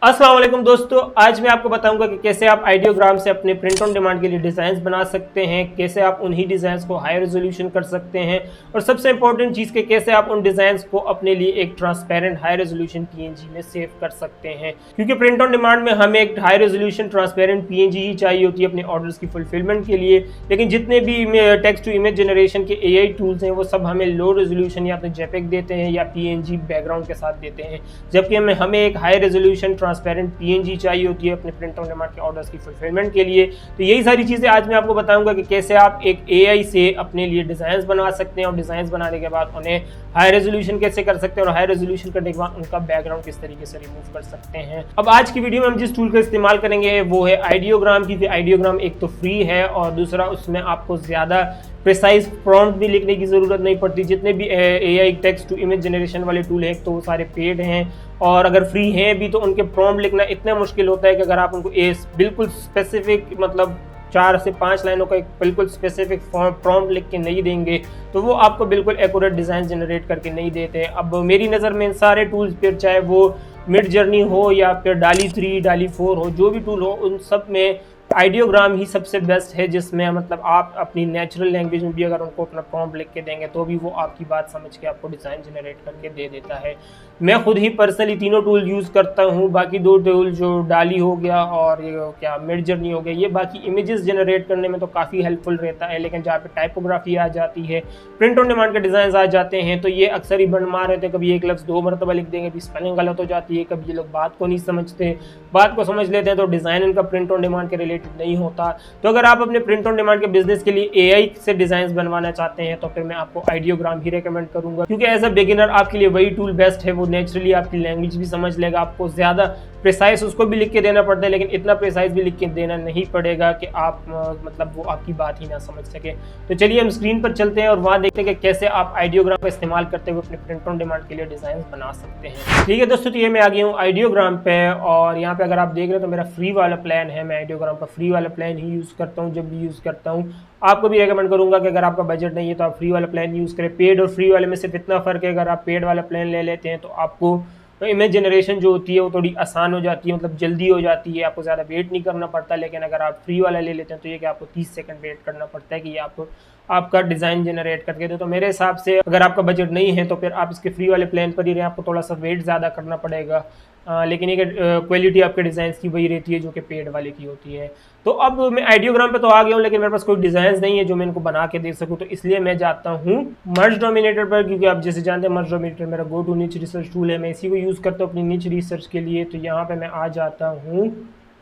अस्सलाम वालेकुम दोस्तों, आज मैं आपको बताऊंगा कि कैसे आप आइडियोग्राम से अपने प्रिंट ऑन डिमांड के लिए डिज़ाइंस बना सकते हैं, कैसे आप उन्हीं डिज़ाइंस को हाई रेजोल्यूशन कर सकते हैं और सबसे इंपॉर्टेंट चीज़ कि कैसे आप उन डिज़ाइंस को अपने लिए एक ट्रांसपेरेंट हाई रेजोल्यूशन पीएनजी में सेव कर सकते हैं। क्योंकि प्रिंट ऑन डिमांड में हमें एक हाई रेजोल्यूशन ट्रांसपेरेंट पीएनजी ही चाहिए होती है अपने ऑर्डर्स की फुलफिलमेंट के लिए, लेकिन जितने भी टेक्स्ट टू इमेज जनरेशन के एआई टूल्स हैं वो सब हमें लो रेजोल्यूशन या तो जेपेग देते हैं या पीएनजी बैकग्राउंड के साथ देते हैं, जबकि हमें एक हाई रेजोल्यूशन ट्रांसपेरेंट पीएनजी चाहिए होती है अपने प्रिंट ऑन डिमांड के ऑर्डर्स की फुलफिलमेंट के लिए। तो यही सारी चीज़ें आज मैं आपको बताऊंगा कि कैसे आप एक एआई से अपने लिए डिज़ाइंस बना सकते हैं और डिज़ाइंस बनाने के बाद उन्हें हाई रेजोल्यूशन कैसे कर सकते हैं और हाई रेजोल्यूशन करने के बाद उनका बैकग्राउंड किस तरीके से रिमूव कर सकते हैं। अब आज की वीडियो में हम जिस टूल का इस्तेमाल करेंगे वो है आइडियोग्राम, क्योंकि आइडियोग्राम एक तो फ्री है और दूसरा उसमें आपको ज़्यादा प्रिसाइज प्रॉम्प्ट भी लिखने की ज़रूरत नहीं पड़ती। जितने भी AI text to image generation वाले टूल हैं तो वो सारे पेड हैं और अगर फ्री हैं भी तो उनके प्रॉम्प्ट लिखना इतना मुश्किल होता है कि अगर आप उनको बिल्कुल स्पेसिफिक मतलब 4 से 5 लाइनों का एक बिल्कुल स्पेसिफिक प्रॉम्प्ट लिख के नहीं देंगे तो वो आपको बिल्कुल एक्यूरेट डिज़ाइन जनरेट करके नहीं देते। अब मेरी नज़र में इन सारे टूल्स पर, चाहे वो मिड जर्नी हो या फिर डाली 3 डाली 4 हो, जो भी टूल हो, उन सब में आइडियोग्राम ही सबसे बेस्ट है, जिसमें मतलब आप अपनी नेचुरल लैंग्वेज में भी अगर उनको अपना प्रॉम्प्ट लिख के देंगे तो भी वो आपकी बात समझ के आपको डिज़ाइन जनरेट करके दे देता है। मैं खुद ही पर्सनली तीनों टूल यूज़ करता हूँ। बाकी 2 टूल जो डाली हो गया और ये क्या मिड जर्नी हो गया, ये बाकी इमेजेस जनरेट करने में तो काफ़ी हेल्पफुल रहता है, लेकिन जहाँ पे टाइपोग्राफी आ जाती है, प्रिंट ऑन डिमांड के डिज़ाइन आ जाते हैं तो ये अक्सर ही बनमार रहते हैं। कभी एक लफ्ज़ 2 मरतबा लिख देंगे, कभी स्पेलिंग गलत हो जाती है, कभी ये लोग बात को नहीं समझते, बात को समझ लेते हैं तो डिज़ाइन इनका प्रिंट ऑन डिमांड के रिलेटेड नहीं होता। तो अगर आप अपने प्रिंट ऑन डिमांड के बिजनेस के लिए एआई से डिजाइन बनवाना चाहते हैं तो फिर मैं आपको आइडियोग्राम ही रेकमेंड करूंगा, क्योंकि एज अ बिगिनर आपके लिए वही टूल बेस्ट है। वो नेचुरली आपकी लैंग्वेज भी समझ लेगा, आपको ज़्यादा प्रिसाइज उसको भी लिख के देना पड़ता है, लेकिन इतना प्रिसाइज भी लिख के देना नहीं पड़ेगा कि आप मतलब वो आपकी बात ही ना समझ सके। तो चलिए हम स्क्रीन पर चलते हैं और वहाँ देखते हैं कि कैसे आप आइडियोग्राम का इस्तेमाल करते हुए अपने प्रिंट ऑन डिमांड के लिए डिज़ाइन बना सकते हैं। ठीक है दोस्तों, तो ये मैं आ गया हूँ आइडियोग्राम पे और यहाँ पे अगर आप देख रहे हो तो मेरा फ्री वाला प्लान है। मैं आइडियोग्राम का फ्री वाला प्लान ही यूज़ करता हूँ जब भी यूज़ करता हूँ। आपको भी रेकमेंड करूंगा कि अगर आपका बजट नहीं है तो आप फ्री वाला प्लान यूज़ करें। पेड और फ्री वाले में सिर्फ इतना फ़र्क है, अगर आप पेड वाला प्लान ले लेते हैं तो आपको इमेज जनरेशन जो होती है वो थोड़ी आसान हो जाती है, मतलब जल्दी हो जाती है, आपको ज़्यादा वेट नहीं करना पड़ता। लेकिन अगर आप फ्री वाला ले लेते हैं तो ये कि आपको 30 सेकंड वेट करना पड़ता है कि ये आपको आपका डिज़ाइन जनरेट करके दे। तो मेरे हिसाब से अगर आपका बजट नहीं है तो फिर आप इसके फ्री वाले प्लान पर ही रहें, आपको थोड़ा सा वेट ज़्यादा करना पड़ेगा, लेकिन ये क्वालिटी आपके डिज़ाइन की वही रहती है जो कि पेड वाले की होती है। तो अब मैं आइडियोग्राम पे तो आ गया हूँ, लेकिन मेरे पास कोई डिज़ाइन नहीं है जो मैं इनको बना के दे सकूँ, तो इसलिए मैं जाता हूँ मर्ज डोमिनेटर पर, क्योंकि आप जैसे जानते हैं मर्ज डोमिनेटर मेरा गो टू निच रिसर्च टूल है। मैं इसी को यूज़ करता हूँ अपनी निच रिसर्च के लिए। तो यहाँ पर मैं आ जाता हूँ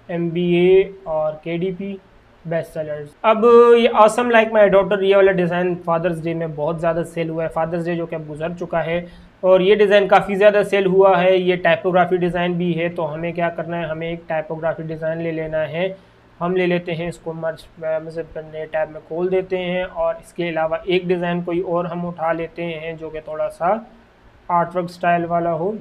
MBA और KDP बेस्ट सेलर्स। अब ये ऑसम लाइक माई डॉटर, ये वाला डिज़ाइन फादर्स डे में बहुत ज़्यादा सेल हुआ है। फादर्स डे जो कि अब गुजर चुका है और ये डिज़ाइन काफ़ी ज़्यादा सेल हुआ है। ये टाइपोग्राफी डिज़ाइन भी है, तो हमें क्या करना है, हमें एक टाइपोग्राफी डिज़ाइन ले लेना है। हम ले लेते हैं इसको मर्ज नए टैब में खोल देते हैं और इसके अलावा एक डिज़ाइन कोई और हम उठा लेते हैं जो कि थोड़ा सा आर्टवर्क स्टाइल वाला हो।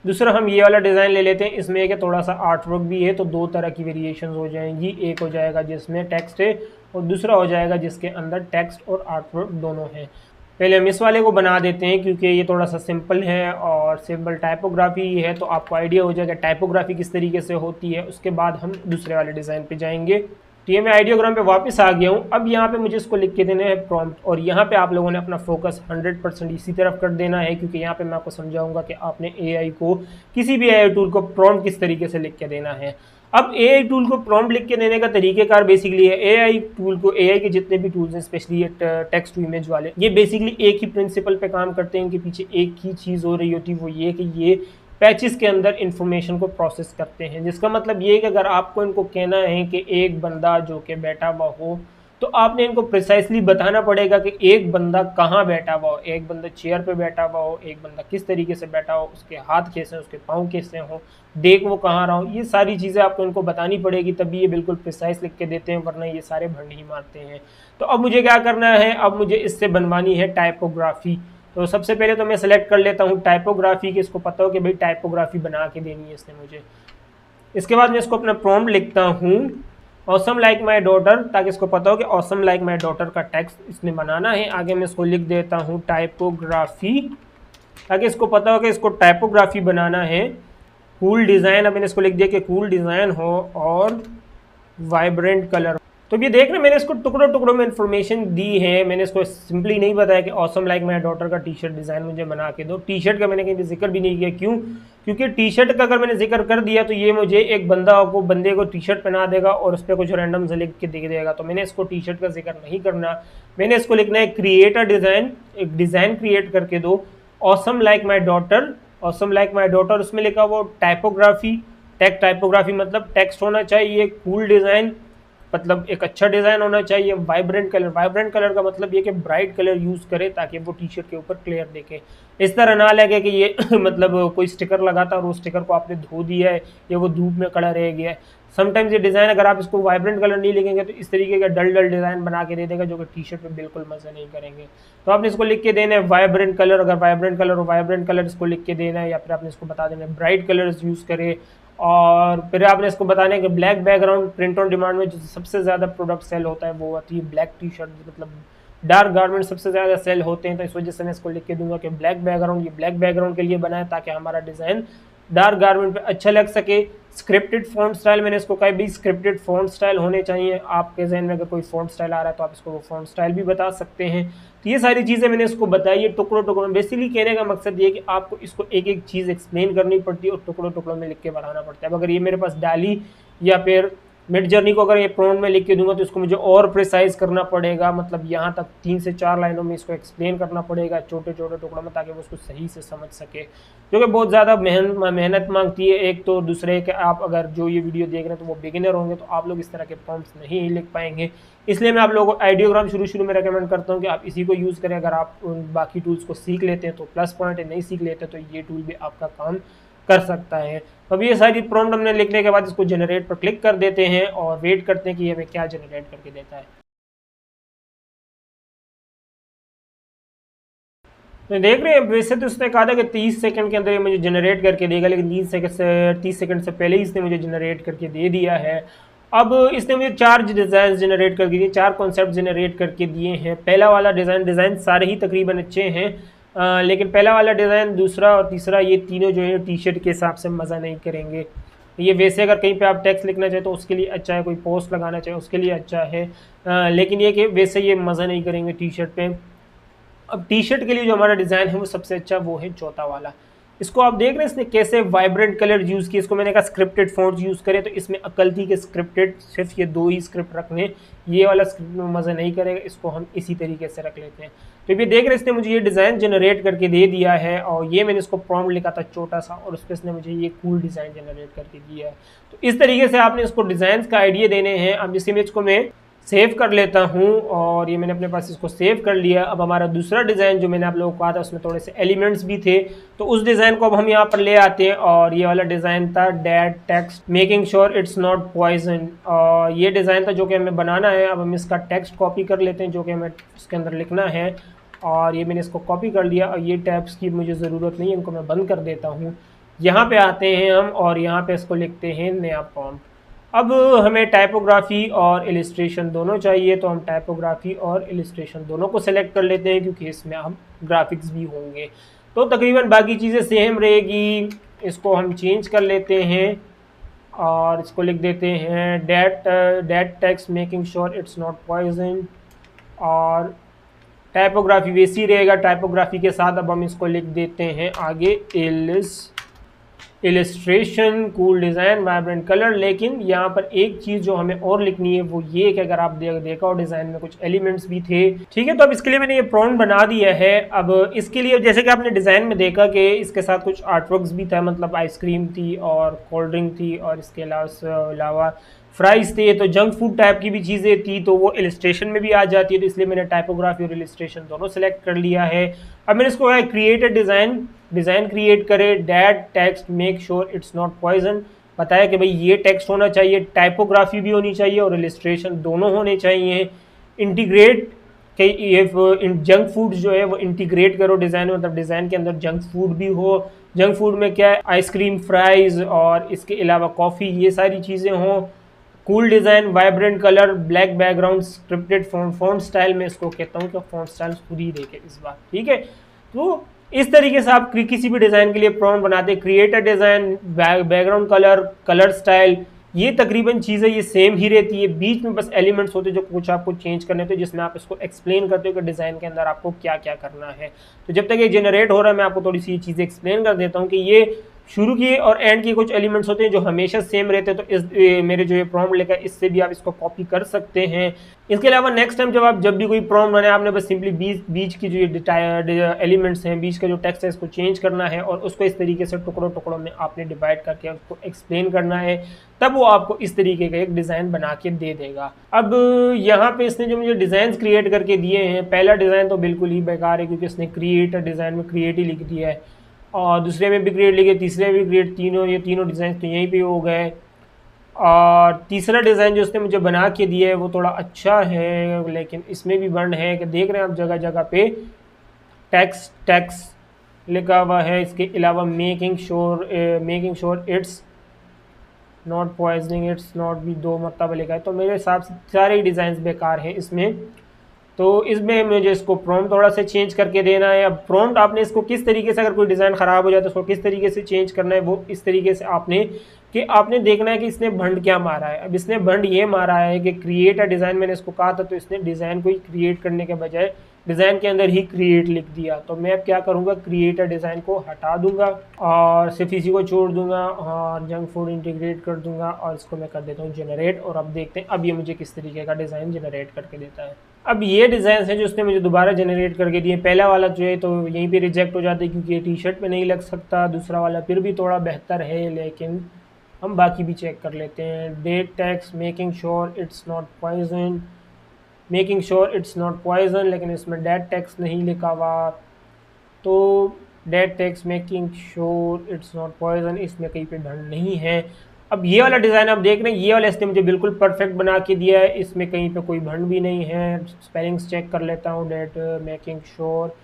दूसरा हम ये वाला डिज़ाइन ले लेते हैं, इसमें एक थोड़ा सा आर्ट वर्क भी है, तो 2 तरह की वेरिएशंस हो जाएंगी। एक हो जाएगा जिसमें टेक्स्ट है और दूसरा हो जाएगा जिसके अंदर टेक्स्ट और आर्ट वर्क दोनों हैं। पहले हम इस वाले को बना देते हैं क्योंकि ये थोड़ा सा सिंपल है और सिंपल टाइपोग्राफी है, तो आपको आइडिया हो जाएगा टाइपोग्राफी किस तरीके से होती है। उसके बाद हम दूसरे वाले डिज़ाइन पे जाएंगे। तो ये मैं आइडियोग्राम पे वापस आ गया हूँ। अब यहाँ पे मुझे इसको लिख के देना है प्रॉम्प्ट, और यहाँ पे आप लोगों ने अपना फोकस 100% इसी तरफ कर देना है, क्योंकि यहाँ पे मैं आपको समझाऊंगा कि आपने एआई को, किसी भी एआई टूल को प्रॉम्प्ट किस तरीके से लिख के देना है। अब एआई टूल को प्रॉम्प्ट लिख के देने का तरीकेकार बेसिकली है, एआई टूल को, एआई के जितने भी टूल्स हैं स्पेशली टेक्स्ट टू इमेज वाले, ये बेसिकली एक ही प्रिंसिपल पे काम करते हैं। इनके पीछे एक ही चीज़ हो रही होती है, वो ये कि ये पैचेस के अंदर इंफॉर्मेशन को प्रोसेस करते हैं। जिसका मतलब ये है कि अगर आपको इनको कहना है कि एक बंदा जो कि बैठा हुआ हो, तो आपने इनको प्रिसाइसली बताना पड़ेगा कि एक बंदा कहाँ बैठा हुआ हो, एक बंदा चेयर पे बैठा हुआ हो, एक बंदा किस तरीके से बैठा हो, उसके हाथ कैसे हैं, उसके पाँव कैसे हो, देख वो कहाँ रहा हो। ये सारी चीज़ें आपको इनको बतानी पड़ेगी, तभी ये बिल्कुल प्रिसाइस लिख के देते हैं, वरना ये सारे भंड ही मारते हैं। तो अब मुझे क्या करना है, अब मुझे इससे बनवानी है टाइपोग्राफी। तो सबसे पहले तो मैं सेलेक्ट कर लेता हूँ टाइपोग्राफी, कि इसको पता हो कि भाई टाइपोग्राफी बना के देनी है इसने मुझे। इसके बाद मैं इसको अपना प्रॉम्प्ट लिखता हूँ ऑसम लाइक माई डॉटर, ताकि इसको पता हो कि ऑसम लाइक माई डॉटर का टेक्स्ट इसने बनाना है। आगे मैं इसको लिख देता हूँ टाइपोग्राफी, ताकि इसको पता हो कि इसको टाइपोग्राफी बनाना है। कूल डिज़ाइन, अब मैंने इसको लिख दिया कि कूल डिज़ाइन हो और वाइब्रेंट कलर। तो ये देख रहे हैं मैंने इसको टुकड़ों टुकड़ों में इन्फॉर्मेशन दी है। मैंने इसको सिंपली नहीं बताया कि ऑसम लाइक माय डॉटर का टी शर्ट डिज़ाइन मुझे बना के दो। टी शर्ट का मैंने कहीं भी जिक्र भी नहीं किया। क्यों? क्योंकि टी शर्ट का अगर मैंने जिक्र कर दिया तो ये मुझे एक बंदे को टी शर्ट पहना देगा और उस पर कुछ रैंडम से लिख के दे देगा। तो मैंने इसको टी शर्ट का जिक्र नहीं करना। मैंने इसको लिखना है क्रिएट अ डिज़ाइन, एक डिज़ाइन क्रिएट करके दो awesome like my daughter. Awesome like my daughter उसमें लिखा वो टाइपोग्राफी, टाइपोग्राफी मतलब टेक्स्ट होना चाहिए। कूल डिज़ाइन मतलब एक अच्छा डिज़ाइन होना चाहिए। वाइब्रेंट कलर का मतलब ये कि ब्राइट कलर यूज़ करे ताकि वो टी शर्ट के ऊपर क्लियर दिखे। इस तरह ना लगे कि ये मतलब कोई स्टिकर लगाता और उस स्टिकर को आपने धो दिया है या वो धूप में खड़ा रह गया है। समटाइम्स ये डिज़ाइन अगर आप इसको वाइब्रेंट कलर नहीं लिखेंगे तो इस तरीके का डल डल डिज़ाइन बना के दे देगा जो कि टी शर्ट पे बिल्कुल मज़ा नहीं करेंगे। तो आपने इसको लिख के देना है वाइब्रेंट कलर, अगर वाइब्रेंट कलर हो वाइब्रेंट कलर इसको लिख के देना है, या फिर आपने इसको बता देना है ब्राइट कलर्स यूज़ करे। और फिर आपने इसको बताना है कि black background print on demand में जो सबसे ज़्यादा प्रोडक्ट सेल होता है वो आती है ब्लैक टी शर्ट, मतलब डार्क गारमेंट सबसे ज़्यादा सेल होते हैं। तो इस वजह से मैं इसको लिख के दूंगा कि ब्लैक बैकग्राउंड, ये ब्लैक बैकग्राउंड के लिए बना है ताकि हमारा डिज़ाइन डार्क गारमेंट पे अच्छा लग सके। स्क्रिप्टेड फॉन्ट स्टाइल मैंने इसको कहा भी स्क्रिप्टेड फॉन्ट स्टाइल होने चाहिए। आपके जहन में अगर कोई फॉन्ट स्टाइल आ रहा है तो आप इसको वो फॉन्ट स्टाइल भी बता सकते हैं। तो ये सारी चीज़ें मैंने इसको बताई है टुकड़ों टुकड़ों। बेसिकली कहने का मकसद ये कि आपको इसको एक एक चीज़ एक्सप्लेन करनी पड़ती है और टुकड़ों टुकड़ों में लिख के बनाना पड़ता है। अब अगर ये मेरे पास डाली या फिर मिड जर्नी को अगर ये प्रॉम्प्ट में लिख के दूंगा तो इसको मुझे और प्रिसाइज करना पड़ेगा, मतलब यहाँ तक 3 से 4 लाइनों में इसको एक्सप्लेन करना पड़ेगा छोटे छोटे टुकड़ों में ताकि वो उसको सही से समझ सके, जो कि बहुत ज़्यादा मेहनत मांगती है। एक तो दूसरे के आप अगर जो ये वीडियो देख रहे हैं तो वो बिगिनर होंगे तो आप लोग इस तरह के प्रॉम्प्ट्स नहीं लिख पाएंगे। इसलिए मैं आप लोगों को आइडियोग्राम शुरू में रेकमेंड करता हूँ कि आप इसी को यूज़ करें। अगर आप बाकी टूल्स को सीख लेते हैं तो प्लस पॉइंट है, नहीं सीख लेते तो ये टूल भी आपका काम कर सकता है। तो अब ये सारी प्रॉम्प्ट हमने लिखने के बाद इसको जनरेट पर क्लिक कर देते हैं और वेट करते हैं कि ये हमें क्या जनरेट करके देता है। तो देख रहे हैं वैसे तो उसने कहा था कि 30 सेकंड के अंदर ये मुझे जनरेट करके देगा, लेकिन 30 सेकंड से पहले ही इसने मुझे जनरेट करके दे दिया है। अब इसने मुझे 4 डिज़ाइन जनरेट करके दिए, 4 कॉन्सेप्ट जनरेट करके दिए हैं। पहला वाला डिज़ाइन सारे ही तकरीबन अच्छे हैं, लेकिन पहला वाला डिज़ाइन, दूसरा और तीसरा ये तीनों जो है टी शर्ट के हिसाब से मज़ा नहीं करेंगे। ये वैसे अगर कहीं पे आप टेक्स्ट लिखना चाहे तो उसके लिए अच्छा है, कोई पोस्ट लगाना चाहे उसके लिए अच्छा है, लेकिन ये कि वैसे ये मज़ा नहीं करेंगे टी शर्ट पे। अब टी शर्ट के लिए जो हमारा डिज़ाइन है वो सबसे अच्छा वो है चौथा वाला। इसको आप देख रहे हैं इसने कैसे वाइब्रेंट कलर यूज़ किए। इसको मैंने कहा स्क्रिप्टेड फॉन्ट्स यूज़ करें तो इसमें अकल थी कि स्क्रिप्टेड सिर्फ ये 2 ही स्क्रिप्ट रखने, ये वाला स्क्रिप्ट में मज़ा नहीं करेगा, इसको हम इसी तरीके से रख लेते हैं। तो ये देख रहे हैं इसने मुझे ये डिज़ाइन जनरेट करके दे दिया है और ये मैंने इसको प्रॉम्प्ट लिखा था छोटा सा और उस पर इसने मुझे ये कूल डिज़ाइन जनरेट करके दिया है। तो इस तरीके से आपने इसको डिज़ाइन का आइडिया देने हैं। अब इस इमेज को मैं सेव कर लेता हूँ और ये मैंने अपने पास इसको सेव कर लिया। अब हमारा दूसरा डिज़ाइन जो मैंने आप लोगों को कहा था उसमें थोड़े से एलिमेंट्स भी थे, तो उस डिज़ाइन को अब हम यहाँ पर ले आते हैं और ये वाला डिज़ाइन था that text making sure it's not poison, और ये डिज़ाइन था जो कि हमें बनाना है। अब हम इसका टेक्स्ट कॉपी कर लेते हैं जो कि हमें इसके अंदर लिखना है, और ये मैंने इसको कॉपी कर लिया और ये टैब्स की मुझे ज़रूरत नहीं है, इनको मैं बंद कर देता हूँ। यहाँ पे आते हैं हम और यहाँ पे इसको लिखते हैं नया प्रॉम्प्ट। अब हमें टाइपोग्राफी और इलिस्ट्रेशन दोनों चाहिए, तो हम टाइपोग्राफी और इलिस्ट्रेशन दोनों को सेलेक्ट कर लेते हैं क्योंकि इसमें हम ग्राफिक्स भी होंगे। तो तकरीबन बाकी चीज़ें सेम रहेगी। इसको हम चेंज कर लेते हैं और इसको लिख देते हैं that text making sure it's not poison, और टाइपोग्राफी वैसी रहेगा टाइपोग्राफी के साथ। अब हम इसको लिख देते हैं आगे illustration cool design vibrant colour. लेकिन यहाँ पर एक चीज़ जो हमें और लिखनी है वो ये कि अगर आप देखा हो डिज़ाइन में कुछ एलिमेंट्स भी थे, ठीक है। तो अब इसके लिए मैंने ये प्रॉम्प्ट बना दिया है। अब इसके लिए जैसे कि आपने डिज़ाइन में देखा कि इसके साथ कुछ आर्टवर्क्स भी था, मतलब आइसक्रीम थी और कोल्ड ड्रिंक थी और इसके अलावा फ्राइज़ थे, तो जंक फूड टाइप की भी चीज़ें थी, तो वो इलिस्ट्रेशन में भी आ जाती है। तो इसलिए मैंने टाइपोग्राफी और इलिस्ट्रेशन दोनों सेलेक्ट कर लिया है। अब मैंने इसको है क्रिएट अ डिज़ाइन क्रिएट करे that text make sure it's not poison, बताया कि भाई ये टेक्स्ट होना चाहिए, टाइपोग्राफी भी होनी चाहिए और इलिस्ट्रेशन दोनों होने चाहिए। इंटीग्रेट के ये जंक फूड जो है वो इंटीग्रेट करो डिज़ाइन में, मतलब डिज़ाइन के अंदर जंक फूड भी हो। जंक फूड में क्या है, आइसक्रीम, फ्राइज़ और इसके अलावा कॉफ़ी, ये सारी चीज़ें हों। Cool design, vibrant colour, black background, scripted font style में इसको कहता हूँ कि फॉन्ट स्टाइल खुद ही देखे इस बार, ठीक है। तो इस तरीके से आप किसी भी डिज़ाइन के लिए प्रॉम्प्ट बनाते हैं, create a design, background colour, colour style, ये तकरीबन चीज़ें ये सेम ही रहती है। बीच में बस एलिमेंट्स होते हैं जो कुछ आपको चेंज करने होते हैं, जिसमें आप इसको एक्सप्लेन करते हो कि डिज़ाइन के अंदर आपको क्या क्या करना है। तो जब तक ये जनरेट हो रहा है मैं आपको थोड़ी सी ये चीज़ें एक्सप्लेन कर देता हूँ कि ये शुरू की और एंड की कुछ एलिमेंट्स होते हैं जो हमेशा सेम रहते हैं। तो मेरे जो ये प्रॉम्प्ट लिखा है इससे भी आप इसको कॉपी कर सकते हैं। इसके अलावा नेक्स्ट टाइम जब भी कोई प्रॉम्प्ट बनाए, आपने बस सिंपली बीच की जो एलिमेंट्स हैं, बीच का जो टेक्स्ट है, इसको चेंज करना है और उसको इस तरीके से टुकड़ों टुकड़ों में आपने डिवाइड करके उसको एक्सप्लेन करना है, तब वो आपको इस तरीके का एक डिज़ाइन बना के दे देगा। अब यहाँ पे इसने जो मुझे डिज़ाइन क्रिएट करके दिए हैं, पहला डिज़ाइन तो बिल्कुल ही बेकार है क्योंकि इसने क्रिएट डिज़ाइन में क्रिएट ही लिख दिया है, और दूसरे में भी क्रिएट लिखे, तीसरे में भी क्रिएट, ये तीनों डिज़ाइन तो यहीं पे हो गए। और तीसरा डिज़ाइन जो उसने मुझे बना के दिया है वो थोड़ा अच्छा है, लेकिन इसमें भी बंड है कि देख रहे हैं आप जगह जगह पे टैक्स लिखा हुआ है। इसके अलावा making sure it's not poisoning, it's not भी 2 मरतबा लिखा है। तो मेरे हिसाब से सारे ही डिज़ाइन बेकार हैं इसमें। तो इसमें मुझे इसको प्रॉम्प्ट थोड़ा सा चेंज करके देना है। अब प्रॉम्प्ट आपने इसको किस तरीके से, अगर कोई डिज़ाइन ख़राब हो जाए तो उसको किस तरीके से चेंज करना है, वो इस तरीके से आपने देखना है कि इसने भंड क्या मारा है। अब इसने भंड ये मारा है कि क्रिएट अ डिज़ाइन, मैंने इसको कहा था तो इसने डिज़ाइन को ही क्रिएट करने के बजाय डिज़ाइन के अंदर ही क्रिएट लिख दिया। तो मैं अब क्या करूँगा, क्रिएट अ डिज़ाइन को हटा दूंगा और सिर्फ इसी को छोड़ दूंगा और जंक फूड इंटीग्रेट कर दूंगा और इसको मैं कर देता हूँ जनरेट। और अब देखते हैं अब ये मुझे किस तरीके का डिज़ाइन जनरेट करके देता है। अब ये डिज़ाइन है जो उसने मुझे दोबारा जनरेट करके दिए। पहला वाला जो है तो यहीं पे रिजेक्ट हो जाता है क्योंकि ये टी शर्ट पे नहीं लग सकता। दूसरा वाला फिर भी थोड़ा बेहतर है, लेकिन हम बाकी भी चेक कर लेते हैं। That text making sure it's not poison, लेकिन इसमें डेट टैक्स नहीं लिखा हुआ। तो that text making sure it's not poison, इसमें कहीं पे ढंग नहीं है। अब ये वाला डिज़ाइन आप देख रहे हैं, ये वाला इसने मुझे बिल्कुल परफेक्ट बना के दिया है, इसमें कहीं पे कोई भंड भी नहीं है। स्पेलिंग्स चेक कर लेता हूँ, that making sure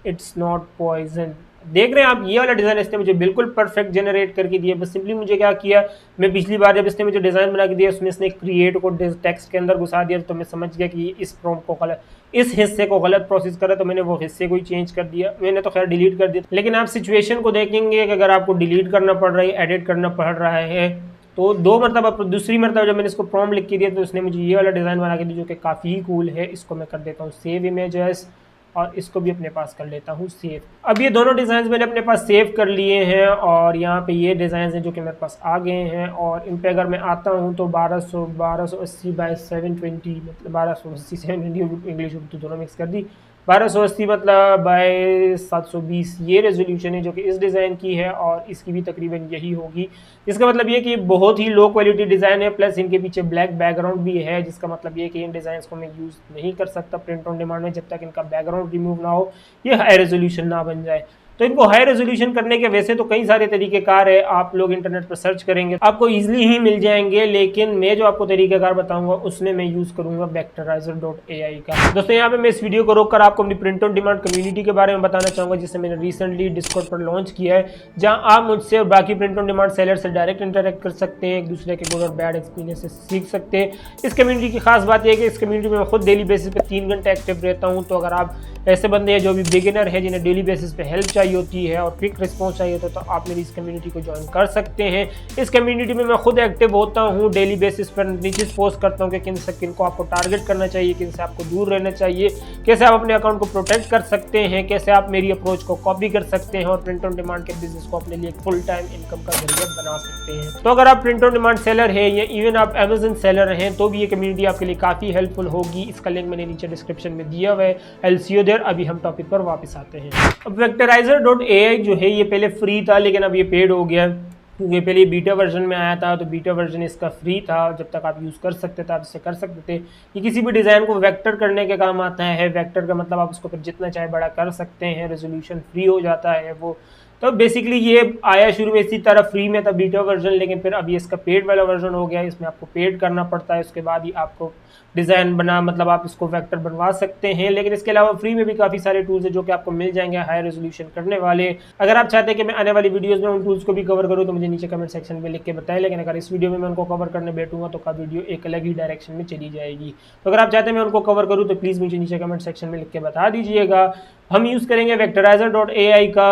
it's not poison. देख रहे हैं आप, ये वाला डिज़ाइन इसने मुझे बिल्कुल परफेक्ट जनरेट करके दिया। बस सिंपली मुझे क्या किया, मैं पिछली बार जब इसने मुझे डिज़ाइन बना के दिया उसमें इसने क्रिएट को टेक्स्ट के अंदर घुसा दिया, तो मैं समझ गया कि इस प्रॉम्प्ट को गलत, इस हिस्से को गलत प्रोसेस करा, तो मैंने वो हिस्से को ही चेंज कर दिया। मैंने तो खैर डिलीट कर दिया, लेकिन आप सिचुएशन को देखेंगे कि अगर आपको डिलीट करना पड़ रहा है, एडिट करना पड़ रहा है, तो दूसरी मरतबा जब मैंने इसको प्रॉम्प्ट लिख के दिया तो उसने मुझे ये वाला डिज़ाइन बना के दिया जो कि काफ़ी कूल है। इसको मैं कर देता हूँ सेव इमेजेस और इसको भी अपने पास कर लेता हूँ सेव। अब ये दोनों डिज़ाइन मैंने अपने पास सेव कर लिए हैं और यहाँ पे ये डिज़ाइन हैं जो कि मेरे पास आ गए हैं। और इन पे अगर मैं आता हूँ तो 1280 बाई 720, मतलब 1280 720 इंग्लिश उर्दू दोनों मिक्स कर दी, 1280 मतलब बाय 720 ये रेजोल्यूशन है जो कि इस डिज़ाइन की है और इसकी भी तकरीबन यही होगी। इसका मतलब ये कि बहुत ही लो क्वालिटी डिज़ाइन है, प्लस इनके पीछे ब्लैक बैकग्राउंड भी है, जिसका मतलब ये कि इन डिज़ाइन को मैं यूज़ नहीं कर सकता प्रिंट ऑन डिमांड में जब तक इनका बैकग्राउंड रिमूव ना हो, ये हाई रेजोल्यूशन ना बन जाए। तो इनको हाई रेजोल्यूशन करने के वैसे तो कई सारे तरीक़ेकार है, आप लोग इंटरनेट पर सर्च करेंगे आपको ईजिली ही मिल जाएंगे, लेकिन मैं जो आपको तरीक़ेकार बताऊंगा उसमें मैं यूज़ करूंगा vectorizer.ai का। दोस्तों यहाँ पे मैं इस वीडियो को रोककर आपको अपनी प्रिंट ऑन डिमांड कम्युनिटी के बारे में बताना चाहूँगा, जिसे मैंने रिसेंटली डिस्कॉर्ड पर लॉन्च किया है, जहाँ आप मुझसे और बाकी प्रिंट ऑन डिमांड सेलर से डायरेक्ट इंटरेक्ट कर सकते हैं, एक दूसरे के गुड और बैड एक्सपीरियंस से सीख सकते हैं। इस कम्युनिटी की खास बात यह है कि इस कम्युनिटी में मैं खुद डेली बेसिस पे 3 घंटे एक्टिव रहता हूँ। तो अगर आप ऐसे बंदे हैं जो भी बिगिनर है, जिन्हें डेली बेसिस पे हेल्प चाहिए होती है और क्विक रिस्पॉन्स चाहिए होता है, तो आप मेरी इस कम्युनिटी को ज्वाइन कर सकते हैं। इस कम्युनिटी में मैं खुद एक्टिव होता हूँ, डेली बेसिस पर नीचे पोस्ट करता हूँ कि किन से किन को आपको टारगेट करना चाहिए, किन से आपको दूर रहना चाहिए, कैसे आप अपने अकाउंट को प्रोटेक्ट कर सकते हैं, कैसे आप मेरी अप्रोच को कॉपी कर सकते हैं और प्रिंट ऑन डिमांड के बिजनेस को अपने लिए फुल टाइम इनकम का जरिया बना सकते हैं। तो अगर आप प्रिंट ऑन डिमांड सेलर है या इवन आप अमेजन सेलर हैं तो भी ये कम्युनिटी आपके लिए काफ़ी हेल्पफुल होगी। इसका लिंक मैंने नीचे डिस्क्रिप्शन में दिया हुआ है। I'll see you there। अभी हम टॉपिक पर वापस आते हैं। अब vectorizer.ai जो है ये पहले फ्री था, लेकिन अब ये पेड हो गया क्योंकि पहले बीटा वर्जन में आया था, तो बीटा वर्जन इसका फ्री था, जब तक आप यूज़ कर सकते थे आप इससे कर सकते थे। ये किसी भी डिज़ाइन को वेक्टर करने के काम आता है। वेक्टर का मतलब आप उसको फिर जितना चाहे बड़ा कर सकते हैं, रेजोल्यूशन फ्री हो जाता है वो। तो बेसिकली ये आया शुरू में इसी तरह फ्री में था बीटा वर्जन, लेकिन फिर अभी इसका पेड वाला वर्जन हो गया है। इसमें आपको पेड करना पड़ता है, उसके बाद ही आपको डिज़ाइन मतलब आप इसको वेक्टर बनवा सकते हैं। लेकिन इसके अलावा फ्री में भी काफ़ी सारे टूल्स हैं जो कि आपको मिल जाएंगे हाई रेजोल्यूशन करने वाले। अगर आप चाहते हैं कि मैं आने वाली वीडियोस में उन टूल्स को भी कवर करूं तो मुझे नीचे कमेंट सेक्शन में लिख के बताएं, लेकिन अगर इस वीडियो में मैं उनको कवर करने बैठूंगा तो का वीडियो एक अलग ही डायरेक्शन में चली जाएगी। तो अगर आप चाहते हैं मैं उनको कवर करूँ तो प्लीज़ मुझे नीचे कमेंट सेक्शन में लिख के बता दीजिएगा। हम यूज़ करेंगे vectorizer.ai का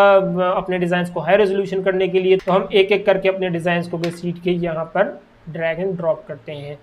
अपने डिज़ाइंस को हाई रेजोल्यूशन करने के लिए। तो हम एक एक करके अपने डिज़ाइंस को घसीट के यहाँ पर ड्रैग एंड ड्रॉप करते हैं।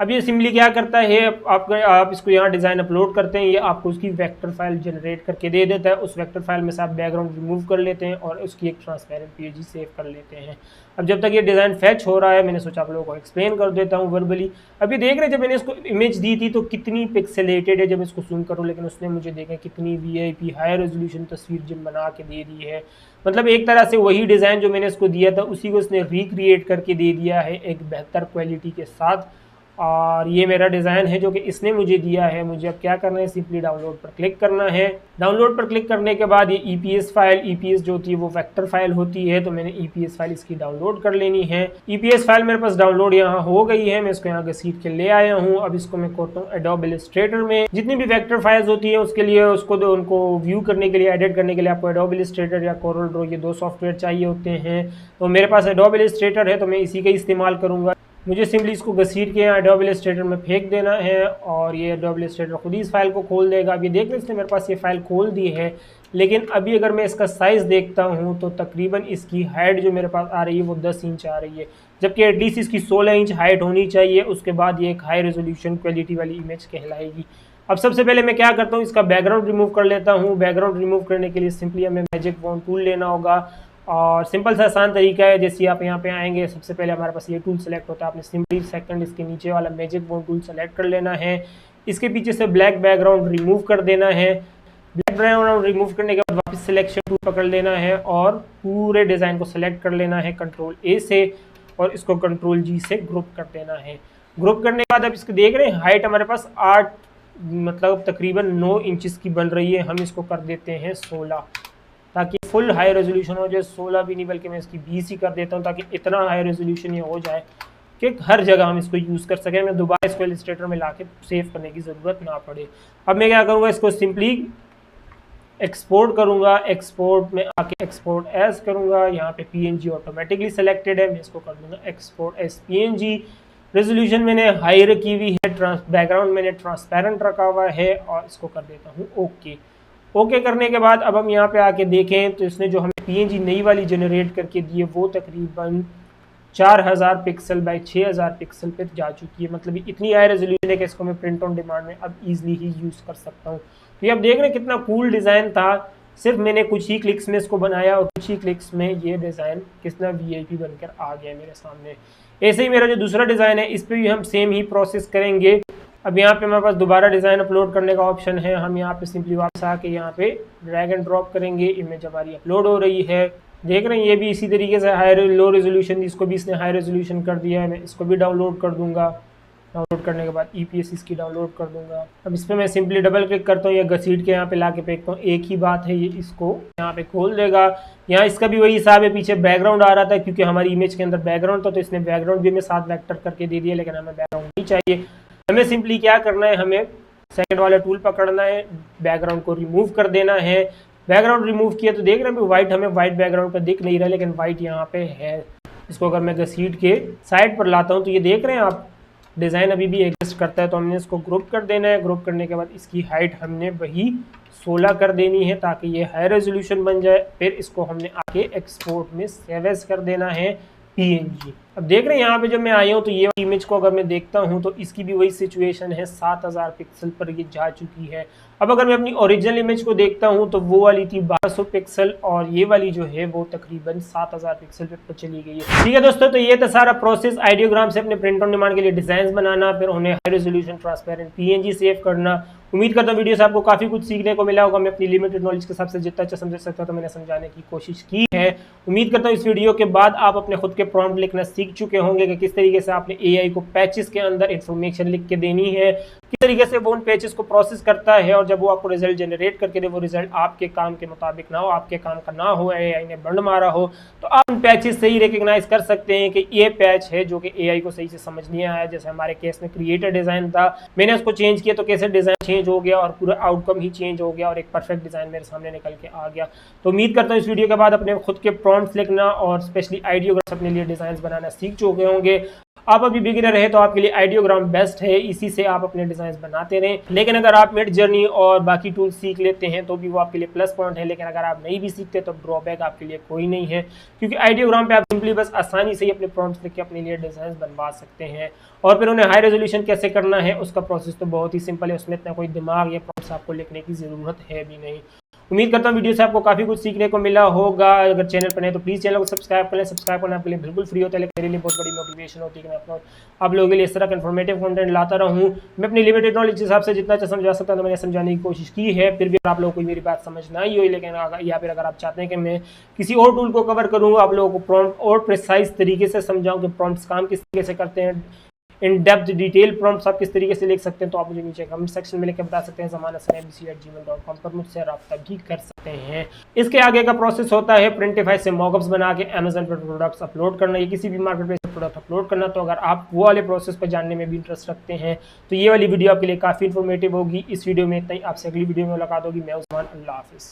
अब ये सिंपली क्या करता है, आप इसको यहाँ डिज़ाइन अपलोड करते हैं, ये आपको उसकी वेक्टर फाइल जनरेट करके दे देता है। उस वेक्टर फाइल में से आप बैकग्राउंड रिमूव कर लेते हैं और उसकी एक ट्रांसपेरेंट पीएनजी सेव कर लेते हैं। अब जब तक ये डिज़ाइन फैच हो रहा है, मैंने सोचा आप लोगों को एक्सप्लेन कर देता हूँ वर्बली। अब ये देख रहे हैं, जब मैंने इसको इमेज दी थी तो कितनी पिक्सेलेटेड है जब इसको जूम करूँ, लेकिन उसने मुझे देखें कितनी वीआईपी हाई रेजोल्यूशन तस्वीर जिम बना के दे दी है। मतलब एक तरह से वही डिज़ाइन जो मैंने इसको दिया था उसी को इसने रिक्रिएट करके दे दिया है एक बेहतर क्वालिटी के साथ। और ये मेरा डिज़ाइन है जो कि इसने मुझे दिया है। मुझे अब क्या करना है, सिंपली डाउनलोड पर क्लिक करना है। डाउनलोड पर क्लिक करने के बाद ये ईपीएस फाइल, ईपीएस जो होती है वो वेक्टर फाइल होती है, तो मैंने ईपीएस फाइल इसकी डाउनलोड कर लेनी है। ईपीएस फाइल मेरे पास डाउनलोड यहाँ हो गई है, मैं इसको यहाँ घसीट के ले आया हूँ। अब इसको मैं करता हूँ एडोब इलस्ट्रेटर में। जितनी भी वेक्टर फाइल्स होती है उसके लिए उनको व्यू करने के लिए, एडिट करने के लिए आपको एडोब इलस्ट्रेटर या कोरल ड्रॉ, ये दो सॉफ्टवेयर चाहिए होते हैं। तो मेरे पास एडोब इलस्ट्रेटर है तो मैं इसी का इस्तेमाल करूँगा। मुझे सिंपली इसको घसीट के यहाँ एडोब इलस्ट्रेटर में फेंक देना है और ये एडोब इलस्ट्रेटर खुद ही इस फाइल को खोल देगा। अभी देख लें, इसने मेरे पास ये फाइल खोल दी है, लेकिन अभी अगर मैं इसका साइज़ देखता हूँ तो तकरीबन इसकी हाइट जो मेरे पास आ रही है वो 10 इंच आ रही है, जबकि एटलीस्ट इसकी 16 इंच हाइट होनी चाहिए। उसके बाद ये एक हाई रेजोल्यूशन क्वालिटी वाली इमेज कहलाएगी। अब सबसे पहले मैं क्या करता हूँ, इसका बैकग्राउंड रिमूव कर लेता हूँ। बैकग्राउंड रिमूव करने के लिए सिंपली हमें मैजिक वॉन्ड टूल लेना होगा और सिंपल सा आसान तरीका है। जैसे आप यहाँ पे आएंगे, सबसे पहले हमारे पास ये टूल सेलेक्ट होता है, आपने सिंपली सेकंड इसके नीचे वाला मैजिक वॉन्ड टूल सेलेक्ट कर लेना है। इसके पीछे से ब्लैक बैकग्राउंड रिमूव कर देना है। ब्लैक बैकग्राउंड रिमूव करने के बाद वापस सिलेक्शन टूल पकड़ लेना है और पूरे डिज़ाइन को सेलेक्ट कर लेना है कंट्रोल ए से और इसको कंट्रोल जी से ग्रुप कर देना है। ग्रुप करने के बाद अब इसको देख रहे हैं, हाइट हमारे पास 8 मतलब तकरीबन 9 इंचज़ की बन रही है। हम इसको कर देते हैं 16 ताकि फुल हाई रेजोल्यूशन हो जाए। 16 भी नहीं बल्कि मैं इसकी 20 ही कर देता हूँ ताकि इतना हाई रेजोल्यूशन ये हो जाए कि हर जगह हम इसको यूज़ कर सकें। मैं दोबारा इसको इलस्ट्रेटर में लाके सेव करने की ज़रूरत ना पड़े। अब मैं क्या करूँगा, इसको सिंपली एक्सपोर्ट करूँगा। एक्सपोर्ट में आके एक्सपोर्ट एज करूँगा। यहाँ पे पीएनजी ऑटोमेटिकली सेलेक्टेड है, मैं इसको कर दूँगा एक्सपोर्ट एज पीएनजी। रेजोल्यूशन मैंने हाई रखी हुई है, बैकग्राउंड मैंने ट्रांसपेरेंट रखा हुआ है और इसको कर देता हूँ ओके। ओके करने के बाद अब हम यहाँ पे आके देखें तो इसने जो हमें पीएनजी नई वाली जनरेट करके दी है वो तकरीबन 4000 पिक्सल बाई 6000 पिक्सल पे जा चुकी है। मतलब इतनी हाई रेजोल्यूशन है कि इसको मैं प्रिंट ऑन डिमांड में अब इजीली ही यूज़ कर सकता हूँ। तो ये अब देख रहे हैं कितना कूल डिज़ाइन था। सिर्फ मैंने कुछ ही क्लिक्स में इसको बनाया और कुछ ही क्लिक्स में ये डिज़ाइन कितना वीआईपी बनकर आ गया मेरे सामने। ऐसे ही मेरा जो दूसरा डिज़ाइन है इस पर भी हम सेम ही प्रोसेस करेंगे। अब यहाँ पे हमारे पास दोबारा डिज़ाइन अपलोड करने का ऑप्शन है। हम यहाँ पे सिंपली वापस आके यहाँ पे ड्रैग एंड ड्रॉप करेंगे। इमेज हमारी अपलोड हो रही है, देख रहे हैं। ये भी इसी तरीके से हाई लो रेजोल्यूशन, इसको भी इसने हाई रेजोल्यूशन कर दिया है। मैं इसको भी डाउनलोड कर दूंगा। डाउनलोड करने के बाद ईपीएस इसकी डाउनलोड कर दूंगा। अब इस पर मैं सिंपली डबल क्लिक करता हूँ या घसीट के यहाँ पे ला के फेंकता हूँ। एक ही बात है, ये इसको यहाँ पे खोल देगा। यहाँ इसका भी वही हिसाब है, पीछे बैकग्राउंड आ रहा था क्योंकि हमारी इमेज के अंदर बैकग्राउंड था तो इसने बैकग्राउंड भी हमें साथ वेक्टर करके दे दिया, लेकिन हमें बैकग्राउंड नहीं चाहिए। हमें सिंपली क्या करना है, हमें सेकंड वाला टूल पकड़ना है, बैकग्राउंड को रिमूव कर देना है। बैकग्राउंड रिमूव किया तो देख रहे हैं वाइट, हमें वाइट बैकग्राउंड पर दिख नहीं रहा लेकिन वाइट यहाँ पे है। इसको अगर मैं घसीट के साइड पर लाता हूँ तो ये देख रहे हैं आप, डिज़ाइन अभी भी एग्जिस्ट करता है। तो हमने इसको ग्रुप कर देना है। ग्रुप करने के बाद इसकी हाइट हमने वही 16 कर देनी है ताकि ये हाई रेजोल्यूशन बन जाए। फिर इसको हमने आके एक्सपोर्ट में सेव एज कर देना है पीएनजी। अब देख रहे हैं यहाँ पे जब मैं आया हूँ तो ये इमेज को अगर मैं देखता हूँ तो इसकी भी वही सिचुएशन है, 7000 पिक्सल पर ये जा चुकी है। अब अगर मैं अपनी ओरिजिनल इमेज को देखता हूँ तो वो वाली थी 1200 पिक्सल और ये वाली जो है वो तकरीबन 7000 पिक्सल पे चली गई है। ठीक है दोस्तों, तो ये था सारा प्रोसेस आइडियोग्राम से अपने प्रिंट ऑन डिमांड के लिए डिजाइन बनाना, फिर उन्हें high resolution transparent PNG save करना। उम्मीद करता हूँ वीडियो से आपको काफी कुछ सीखने को मिला होगा। मैं अपनी लिमिटेड नॉलेज के हिसाब से जितना अच्छा समझ सकता हूँ तो मैंने समझाने की कोशिश की है। उम्मीद करता हूँ इस वीडियो के बाद आप अपने खुद के प्रॉम्प्ट लिखना सीख चुके होंगे कि किस तरीके से आपने एआई को पैचेस के अंदर इंफॉर्मेशन लिख के देनी है, किस तरीके से वो उन पैचेस को प्रोसेस करता है और जब वो आपको रिजल्ट जनरेट करके दे वो रिजल्ट आपके काम के मुताबिक ना हो, आपके काम का ना हो, एआई ने बंड मारा हो, तो आप उन पैचेस से ही रिकग्नाइज कर सकते हैं कि ये पैच है जो कि एआई को सही से समझ नहीं आया। जैसे हमारे केस में क्रिएटर डिजाइन था, मैंने उसको चेंज किया तो कैसे डिजाइन चेंज हो गया और पूरा आउटकम ही चेंज हो गया और एक परफेक्ट डिजाइन मेरे सामने निकल के आ गया। तो उम्मीद करता हूँ इस वीडियो के बाद अपने खुद के प्रॉम्प्ट्स लिखना और स्पेशली आइडियोग्राफ्स अपने लिए डिजाइन बनाना सीख चुके होंगे। आप अभी बिगिनर है तो आपके लिए आइडियोग्राम बेस्ट है, इसी से आप अपने डिजाइन बनाते रहें। लेकिन अगर आप मिड जर्नी और बाकी टूल सीख लेते हैं तो भी वो आपके लिए प्लस पॉइंट है। लेकिन अगर आप नहीं भी सीखते तो ड्रॉबैक आपके लिए कोई नहीं है, क्योंकि आइडियोग्राम पे आप सिंपली बस आसानी से ही अपने प्रॉम्प्ट्स लिख के अपने लिए डिजाइन बनवा सकते हैं। और फिर उन्हें हाई रेजोल्यूशन कैसे करना है उसका प्रोसेस तो बहुत ही सिंपल है, उसमें इतना कोई दिमाग या प्रॉम्प्ट्स आपको लिखने की जरूरत है भी नहीं। उम्मीद करता हूँ वीडियो से आपको काफी कुछ सीखने को मिला होगा। अगर चैनल पर नहीं तो प्लीज चैनल को सब्सक्राइब कर लें। सब्सक्राइब करना आपके लिए बिल्कुल फ्री होता है, लेकिन मेरे लिए बहुत बड़ी मोटिवेशन होती है कि मैं आप लोगों के लिए इस तरह का इन्फॉर्मेटिव कंटेंट लाता रहूँ। मैं अपनी लिमिटेड नॉलेज के हिसाब से जितना अच्छा समझा सकता हूँ तो मैंने समझाने की कोशिश की है। फिर भी आप लोगों को मेरी बात समझ ना ही हुई, लेकिन या फिर अगर आप चाहते हैं कि मैं किसी और टूल को कवर करूँ, आप लोगों को प्रॉम्प्ट और प्रिसाइज तरीके से समझाऊँ कि प्रॉम्प्ट्स काम किस तरीके से करते हैं, इन डेप्थ डिटेल प्रॉम्प्ट्स आप किस तरीके से लिख सकते हैं, तो आप मुझे नीचे कमेंट सेक्शन में लिखकर बता सकते हैं। zamanassanabc@gmail.com पर मुझसे रब्ता भी कर सकते हैं। इसके आगे का प्रोसेस होता है प्रिंटिफाई से मॉकअप्स बना के अमेजन पर प्रोडक्ट्स अपलोड करना या किसी भी मार्केट प्लेस पर प्रोडक्ट अपलोड करना। तो अगर आप वो वाले प्रोसेस पर जानने में भी इंटरेस्ट रखते हैं तो ये वाली वीडियो आपके लिए काफ़ी इन्फॉर्मेटिव होगी। इस वीडियो में इतना ही, आपसे अगली वीडियो में मुलाकात होगी। मैं उस्मान, अल्लाह हाफिज़।